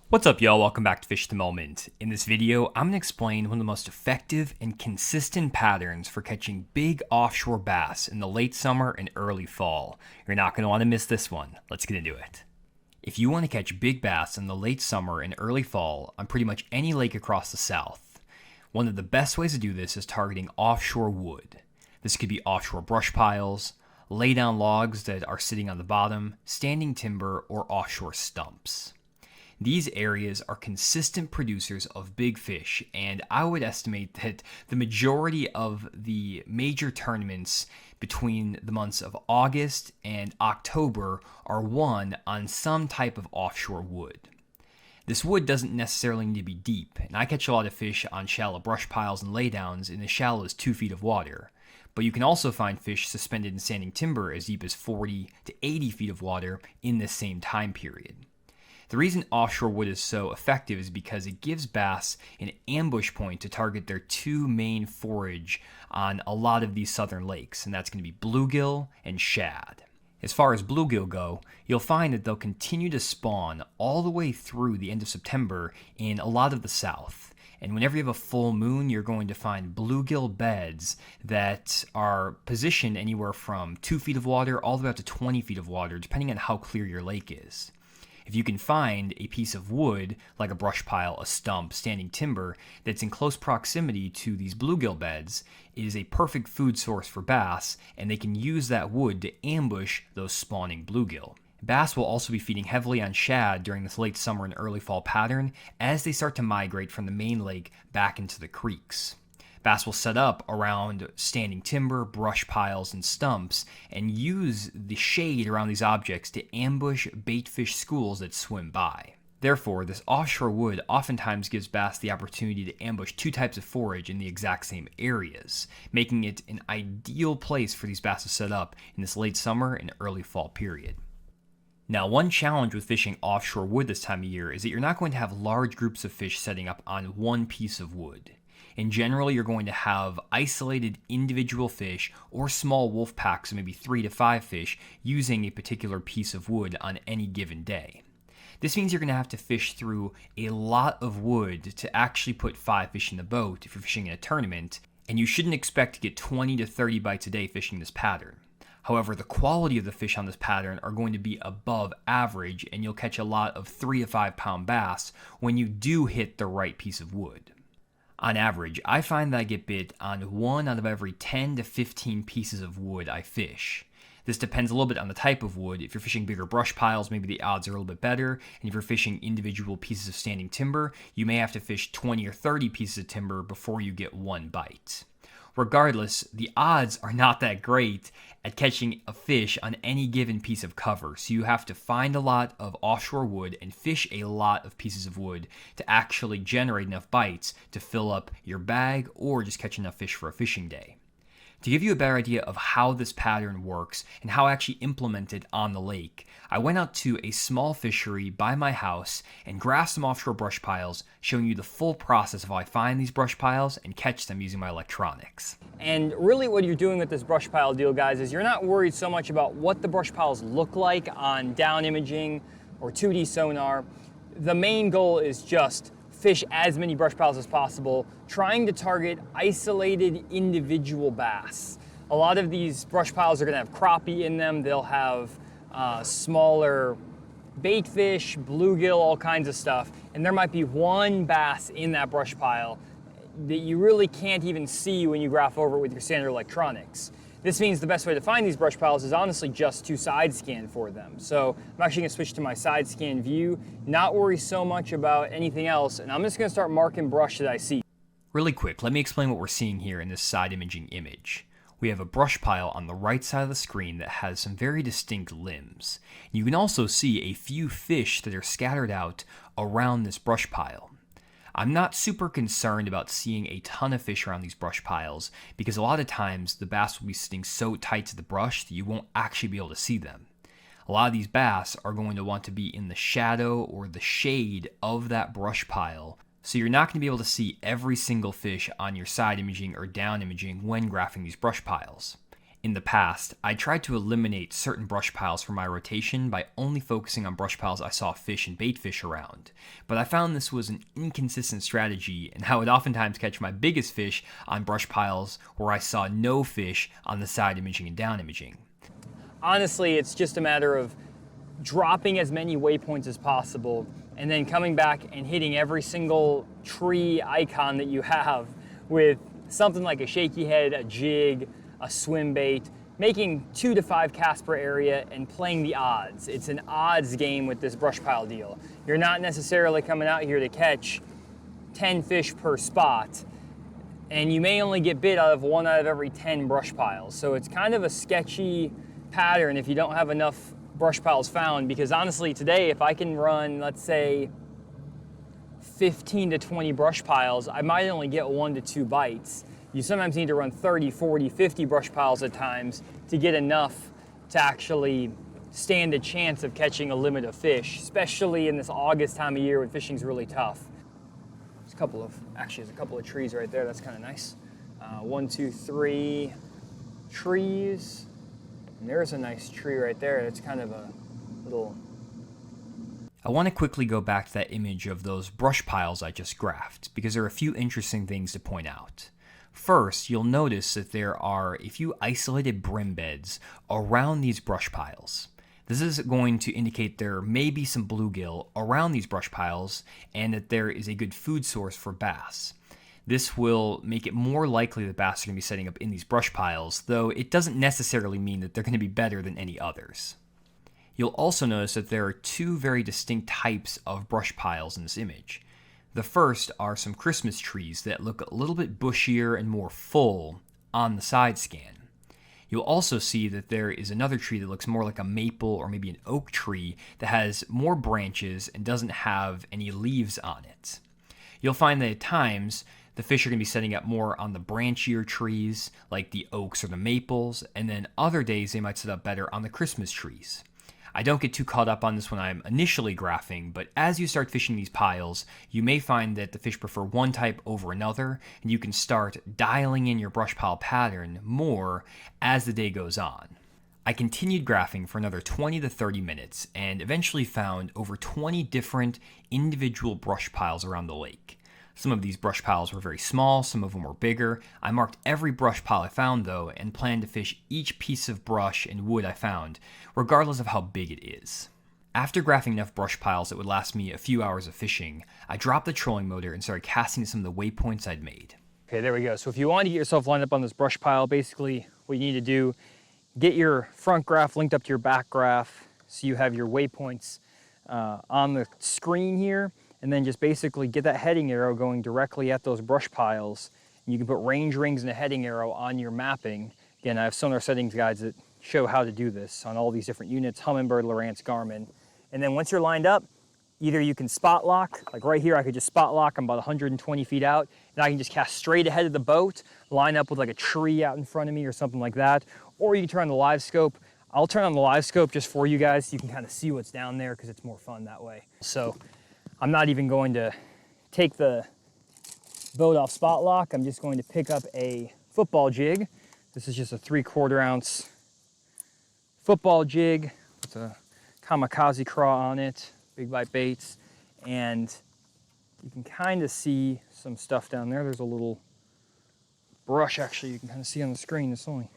What's up, y'all? Welcome back to Fish at the Moment. In this video, I'm going to explain one of the most effective and consistent patterns for catching big offshore bass in the late summer and early fall. You're not going to want to miss this one. Let's get into it. If you want to catch big bass in the late summer and early fall on pretty much any lake across the South, one of the best ways to do this is targeting offshore wood. This could be offshore brush piles, lay down logs that are sitting on the bottom, standing timber, or offshore stumps. These areas are consistent producers of big fish, and I would estimate that the majority of the major tournaments between the months of August and October are won on some type of offshore wood. This wood doesn't necessarily need to be deep, and I catch a lot of fish on shallow brush piles and laydowns in as shallow as 2 feet of water. But you can also find fish suspended in standing timber as deep as 40 to 80 feet of water in this same time period. The reason offshore wood is so effective is because it gives bass an ambush point to target their two main forage on a lot of these southern lakes, and that's going to be bluegill and shad. As far as bluegill go, you'll find that they'll continue to spawn all the way through the end of September in a lot of the South. And whenever you have a full moon, you're going to find bluegill beds that are positioned anywhere from 2 feet of water all the way up to 20 feet of water, depending on how clear your lake is. If you can find a piece of wood, like a brush pile, a stump, standing timber, that's in close proximity to these bluegill beds, it is a perfect food source for bass, and they can use that wood to ambush those spawning bluegill. Bass will also be feeding heavily on shad during this late summer and early fall pattern as they start to migrate from the main lake back into the creeks. Bass will set up around standing timber, brush piles, and stumps and use the shade around these objects to ambush baitfish schools that swim by. Therefore, this offshore wood oftentimes gives bass the opportunity to ambush two types of forage in the exact same areas, making it an ideal place for these bass to set up in this late summer and early fall period. Now, one challenge with fishing offshore wood this time of year is that you're not going to have large groups of fish setting up on one piece of wood. In general, you're going to have isolated individual fish or small wolf packs of maybe 3 to 5 fish using a particular piece of wood on any given day. This means you're going to have to fish through a lot of wood to actually put 5 fish in the boat if you're fishing in a tournament, and you shouldn't expect to get 20 to 30 bites a day fishing this pattern. However, the quality of the fish on this pattern are going to be above average, and you'll catch a lot of 3 to 5 pound bass when you do hit the right piece of wood. On average, I find that I get bit on 1 out of every 10 to 15 pieces of wood I fish. This depends a little bit on the type of wood. If you're fishing bigger brush piles, maybe the odds are a little bit better. And if you're fishing individual pieces of standing timber, you may have to fish 20 or 30 pieces of timber before you get 1 bite. Regardless, the odds are not that great at catching a fish on any given piece of cover, so you have to find a lot of offshore wood and fish a lot of pieces of wood to actually generate enough bites to fill up your bag or just catch enough fish for a fishing day. To give you a better idea of how this pattern works and how I actually implement it on the lake, I went out to a small fishery by my house and grasped some offshore brush piles, showing you the full process of how I find these brush piles and catch them using my electronics. And really what you're doing with this brush pile deal, guys, is you're not worried so much about what the brush piles look like on down imaging or 2D sonar. The main goal is just fish as many brush piles as possible, trying to target isolated individual bass. A lot of these brush piles are going to have crappie in them. They'll have smaller baitfish, bluegill, all kinds of stuff. And there might be one bass in that brush pile that you really can't even see when you graph over it with your standard electronics. This means the best way to find these brush piles is honestly just to side scan for them. So I'm actually going to switch to my side scan view, not worry so much about anything else, and I'm just going to start marking brush that I see. Really quick, let me explain what we're seeing here in this side imaging image. We have a brush pile on the right side of the screen that has some very distinct limbs. You can also see a few fish that are scattered out around this brush pile. I'm not super concerned about seeing a ton of fish around these brush piles because a lot of times the bass will be sitting so tight to the brush that you won't actually be able to see them. A lot of these bass are going to want to be in the shadow or the shade of that brush pile, so you're not going to be able to see every single fish on your side imaging or down imaging when graphing these brush piles. In the past, I tried to eliminate certain brush piles from my rotation by only focusing on brush piles I saw fish and bait fish around, but I found this was an inconsistent strategy, and I would oftentimes catch my biggest fish on brush piles where I saw no fish on the side imaging and down imaging. Honestly, it's just a matter of dropping as many waypoints as possible and then coming back and hitting every single tree icon that you have with something like a shaky head, a jig, a swim bait, making 2 to 5 casts per area and playing the odds. It's an odds game with this brush pile deal. You're not necessarily coming out here to catch 10 fish per spot, and you may only get bit out of 1 out of every 10 brush piles. So it's kind of a sketchy pattern if you don't have enough brush piles found, because honestly today, if I can run, let's say 15 to 20 brush piles, I might only get 1 to 2 bites. You sometimes need to run 30, 40, 50 brush piles at times to get enough to actually stand a chance of catching a limit of fish, especially in this August time of year when fishing's really tough. There's a couple of trees right there, that's kind of nice. 1, 2, 3 trees. And there's a nice tree right there. It's kind of a little... I want to quickly go back to that image of those brush piles I just graphed, because there are a few interesting things to point out. First, you'll notice that there are a few isolated brim beds around these brush piles. This is going to indicate there may be some bluegill around these brush piles and that there is a good food source for bass. This will make it more likely that bass are going to be setting up in these brush piles, though it doesn't necessarily mean that they're going to be better than any others. You'll also notice that there are 2 very distinct types of brush piles in this image. The first are some Christmas trees that look a little bit bushier and more full on the side scan. You'll also see that there is another tree that looks more like a maple or maybe an oak tree that has more branches and doesn't have any leaves on it. You'll find that at times, the fish are going to be setting up more on the branchier trees, like the oaks or the maples, and then other days they might set up better on the Christmas trees. I don't get too caught up on this when I'm initially graphing, but as you start fishing these piles, you may find that the fish prefer one type over another, and you can start dialing in your brush pile pattern more as the day goes on. I continued graphing for another 20 to 30 minutes, and eventually found over 20 different individual brush piles around the lake. Some of these brush piles were very small, some of them were bigger. I marked every brush pile I found though, and planned to fish each piece of brush and wood I found, regardless of how big it is. After graphing enough brush piles that would last me a few hours of fishing, I dropped the trolling motor and started casting to some of the waypoints I'd made. Okay, there we go. So if you want to get yourself lined up on this brush pile, basically what you need to do, get your front graph linked up to your back graph so you have your waypoints on the screen here, and then just basically get that heading arrow going directly at those brush piles. And you can put range rings and a heading arrow on your mapping. Again, I have sonar settings guides that show how to do this on all these different units, Humminbird, Lowrance, Garmin. And then once you're lined up, either you can spot lock, like right here I could just spot lock, I'm about 120 feet out, and I can just cast straight ahead of the boat, line up with like a tree out in front of me or something like that. Or you can turn on the live scope. I'll turn on the live scope just for you guys so you can kind of see what's down there because it's more fun that way. So I'm not even going to take the boat off spot lock. I'm just going to pick up a football jig. This is just a 3/4 ounce football jig with a kamikaze craw on it, big bite baits, and you can kind of see some stuff down there. There's a little brush actually you can kind of see on the screen. It's only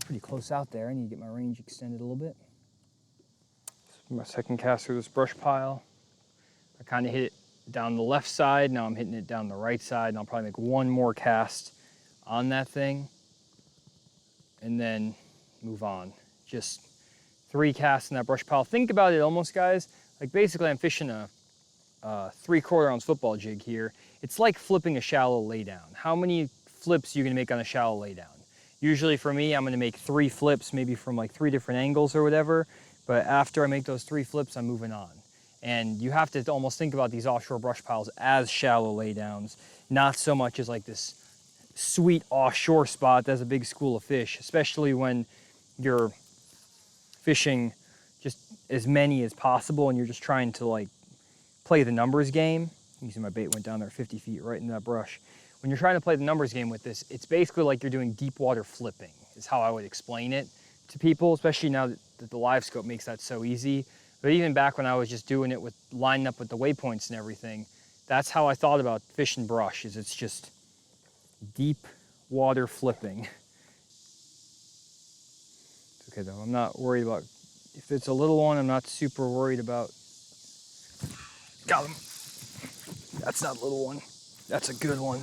pretty close out there. I need to get my range extended a little bit. My second cast through this brush pile. I kind of hit it down the left side. Now I'm hitting it down the right side, and I'll probably make one more cast on that thing and then move on. Just 3 casts in that brush pile. Think about it almost, guys, like basically I'm fishing a 3/4 ounce football jig here. It's like flipping a shallow laydown. How many flips are you gonna make on a shallow laydown? Usually for me, I'm gonna make 3 flips, maybe from like 3 different angles or whatever, but after I make those 3 flips, I'm moving on. And you have to almost think about these offshore brush piles as shallow laydowns, not so much as like this sweet offshore spot that's a big school of fish, especially when you're fishing just as many as possible and you're just trying to like play the numbers game. You can see my bait went down there 50 feet right in that brush. When you're trying to play the numbers game with this, it's basically like you're doing deep water flipping is how I would explain it to people, especially now that the live scope makes that so easy. But even back when I was just doing it with lining up with the waypoints and everything, that's how I thought about fish and brush, is it's just deep water flipping. It's okay though, I'm not worried about, if it's a little one, I'm not super worried about. Got him. That's not a little one. That's a good one.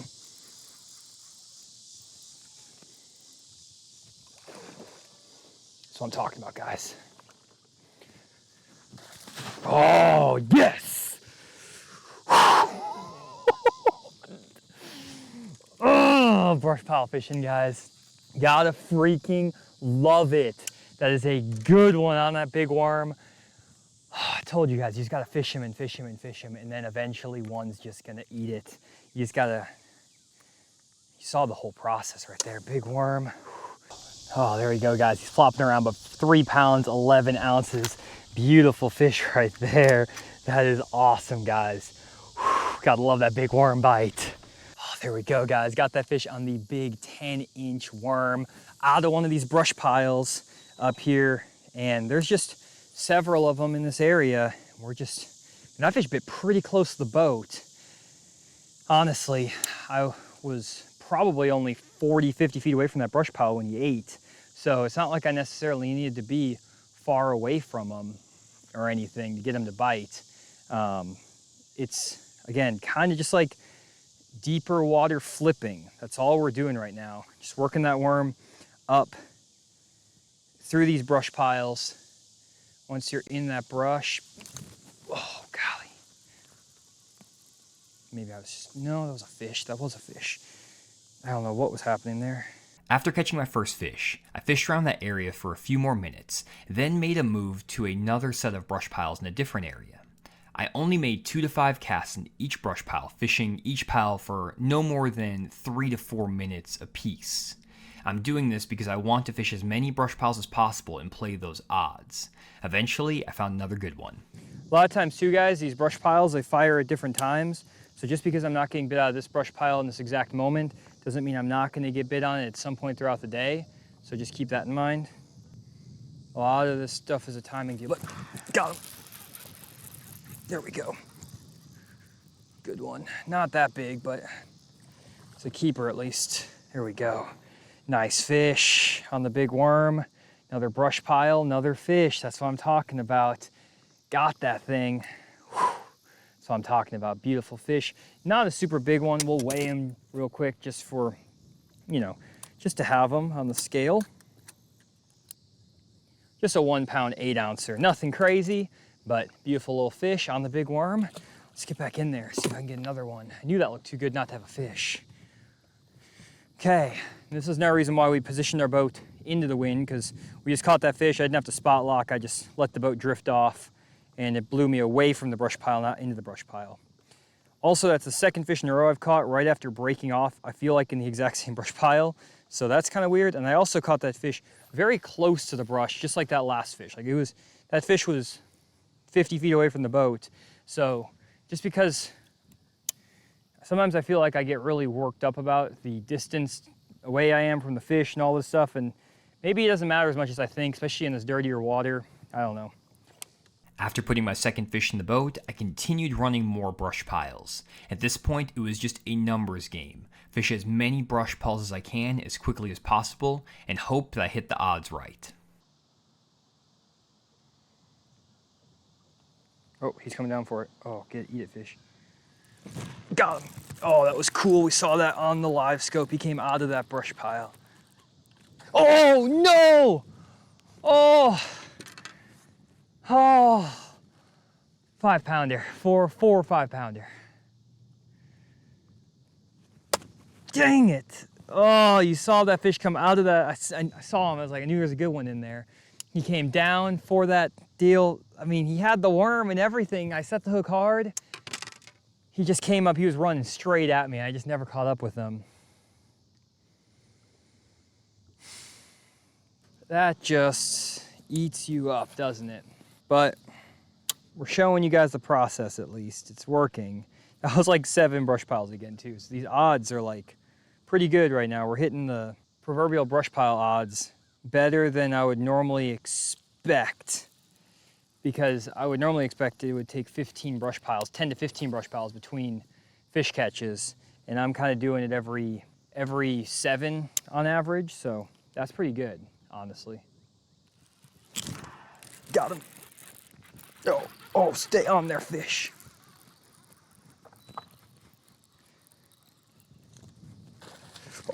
That's what I'm talking about, guys. Oh, yes! Oh, brush pile fishing, guys. Gotta freaking love it. That is a good one on that big worm. I told you guys, you just gotta fish him and fish him and fish him, and then eventually one's just gonna eat it. You just gotta, you saw the whole process right there, big worm. Oh, there we go, guys. He's flopping around, but 3 pounds, 11 ounces. Beautiful fish right there. That is awesome, guys. Whew, gotta love that big worm bite. Oh, there we go, guys. Got that fish on the big 10-inch worm out of one of these brush piles up here. And there's just several of them in this area. We're just, and that fish bit pretty close to the boat. Honestly, I was probably only 40, 50 feet away from that brush pile when he ate. So it's not like I necessarily needed to be far away from him or anything to get him to bite. It's, again, kind of just like deeper water flipping. That's all we're doing right now. Just working that worm up through these brush piles. Once you're in that brush, oh, golly. Maybe I was just, no, that was a fish. That was a fish. I don't know what was happening there. After catching my first fish, I fished around that area for a few more minutes, then made a move to another set of brush piles in a different area. I only made 2 to 5 casts in each brush pile, fishing each pile for no more than 3 to 4 minutes apiece. I'm doing this because I want to fish as many brush piles as possible and play those odds. Eventually, I found another good one. A lot of times too, guys, these brush piles, they fire at different times. So just because I'm not getting bit out of this brush pile in this exact moment, doesn't mean I'm not gonna get bit on it at some point throughout the day. So just keep that in mind. A lot of this stuff is a timing deal. Look, got him. There we go. Good one. Not that big, but it's a keeper at least. There we go. Nice fish on the big worm. Another brush pile, another fish. That's what I'm talking about. Got that thing. Whew. That's what I'm talking about. Beautiful fish. Not a super big one. We'll weigh him real quick just for, you know, just to have him on the scale. Just a 1 pound, 8 ouncer. Nothing crazy, but beautiful little fish on the big worm. Let's get back in there, see if I can get another one. I knew that looked too good not to have a fish. Okay, this is no reason why we positioned our boat into the wind, because we just caught that fish. I didn't have to spot lock. I just let the boat drift off, and it blew me away from the brush pile, not into the brush pile. Also, that's the second fish in a row I've caught right after breaking off, I feel like in the exact same brush pile. So that's kind of weird. And I also caught that fish very close to the brush, just like that last fish. Like that fish was 50 feet away from the boat. So just because sometimes I feel like I get really worked up about the distance away I am from the fish and all this stuff, and maybe it doesn't matter as much as I think, especially in this dirtier water. I don't know. After putting my second fish in the boat, I continued running more brush piles. At this point, it was just a numbers game. Fish as many brush piles as I can as quickly as possible, and hope that I hit the odds right. Oh, he's coming down for it. Oh, eat it, fish. Got him. Oh, that was cool. We saw that on the live scope. He came out of that brush pile. Oh, no! Oh! Oh! 5 pounder. 4 or 5 pounder. Dang it! Oh, you saw that fish come out of that. I saw him. I was like, I knew there was a good one in there. He came down for that deal. I mean, he had the worm and everything. I set the hook hard. He just came up. He was running straight at me. I just never caught up with him. That just eats you up, doesn't it? But we're showing you guys the process at least. It's working. That was like 7 brush piles again too. So these odds are like pretty good right now. We're hitting the proverbial brush pile odds better than I would normally expect, because I would normally expect it would take 15 brush piles, 10 to 15 brush piles between fish catches, and I'm kind of doing it every 7 on average, so that's pretty good, honestly. Got him. Oh, stay on there, fish.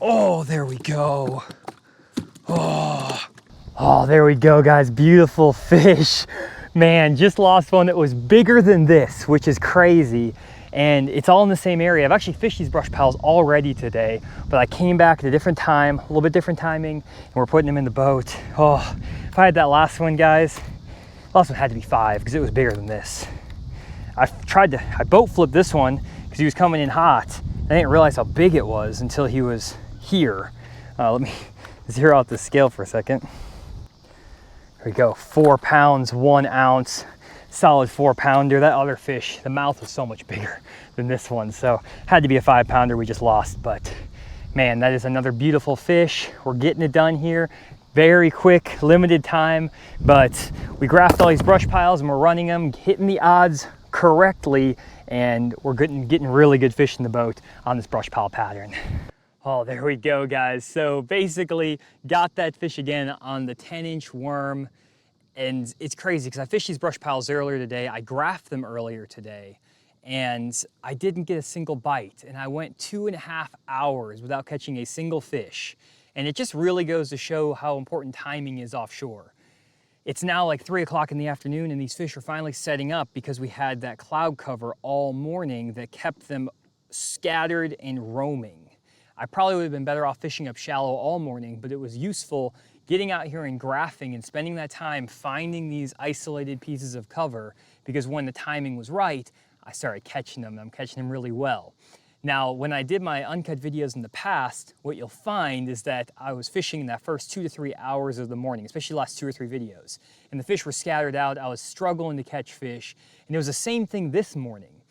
Oh, there we go. Oh, there we go, guys. Beautiful fish. Man, just lost one that was bigger than this, which is crazy. And it's all in the same area. I've actually fished these brush piles already today, but I came back at a different time, a little bit different timing, and we're putting them in the boat. Oh, if I had that last one, guys, last one had to be 5 because it was bigger than this. I boat flipped this one because he was coming in hot. I didn't realize how big it was until he was here. Let me zero out the scale for a second. There we go, 4 pounds, 1 ounce, solid 4-pounder. That other fish, the mouth was so much bigger than this one, so had to be a 5-pounder we just lost. But man, that is another beautiful fish. We're getting it done here. Very quick, limited time, but we graphed all these brush piles and we're running them, hitting the odds correctly, and we're getting really good fish in the boat on this brush pile pattern. Oh, there we go, guys. So basically got that fish again on the 10-inch worm, and it's crazy because I fished these brush piles earlier today. I graphed them earlier today, and I didn't get a single bite, and I went 2.5 hours without catching a single fish. And it just really goes to show how important timing is offshore. It's now like 3 o'clock in the afternoon and these fish are finally setting up because we had that cloud cover all morning that kept them scattered and roaming. I probably would have been better off fishing up shallow all morning, but it was useful getting out here and graphing and spending that time finding these isolated pieces of cover, because when the timing was right, I started catching them. I'm catching them really well. Now, when I did my uncut videos in the past, what you'll find is that I was fishing in that first 2 to 3 hours of the morning, especially the last 2 or 3 videos. And the fish were scattered out. I was struggling to catch fish. And it was the same thing this morning,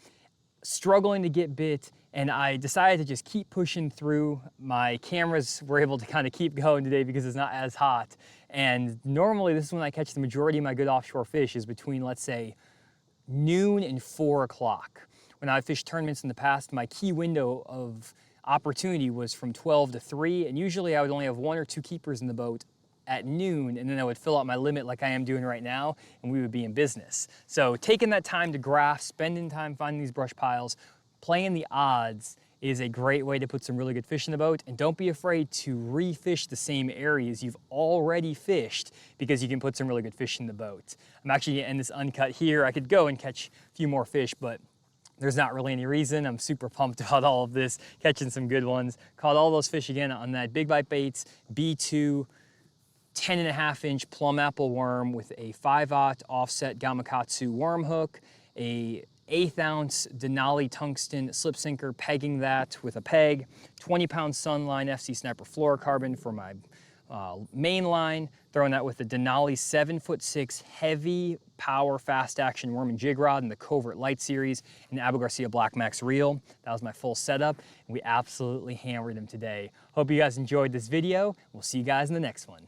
struggling to get bit. And I decided to just keep pushing through. My cameras were able to kind of keep going today because it's not as hot. And normally this is when I catch the majority of my good offshore fish, is between, let's say, noon and 4 o'clock. When I fished tournaments in the past, my key window of opportunity was from 12 to 3, and usually I would only have 1 or 2 keepers in the boat at noon, and then I would fill out my limit like I am doing right now, and we would be in business. So taking that time to graph, spending time finding these brush piles, playing the odds is a great way to put some really good fish in the boat. And don't be afraid to re-fish the same areas you've already fished, because you can put some really good fish in the boat. I'm actually gonna end this uncut here. I could go and catch a few more fish, but there's not really any reason. I'm super pumped about all of this, catching some good ones. Caught all those fish again on that Big Bite Baits B2 10.5-inch plum apple worm with a 5/0 offset Gamakatsu worm hook, a 1/8 ounce Denali tungsten slip sinker, pegging that with a peg, 20-pound Sunline FC Sniper fluorocarbon for my main line, throwing that with the Denali 7'6" heavy power fast action worm and jig rod in the Covert Light series, and the Abu Garcia Black Max reel. That was my full setup, and we absolutely hammered them today. Hope you guys enjoyed this video. We'll see you guys in the next one.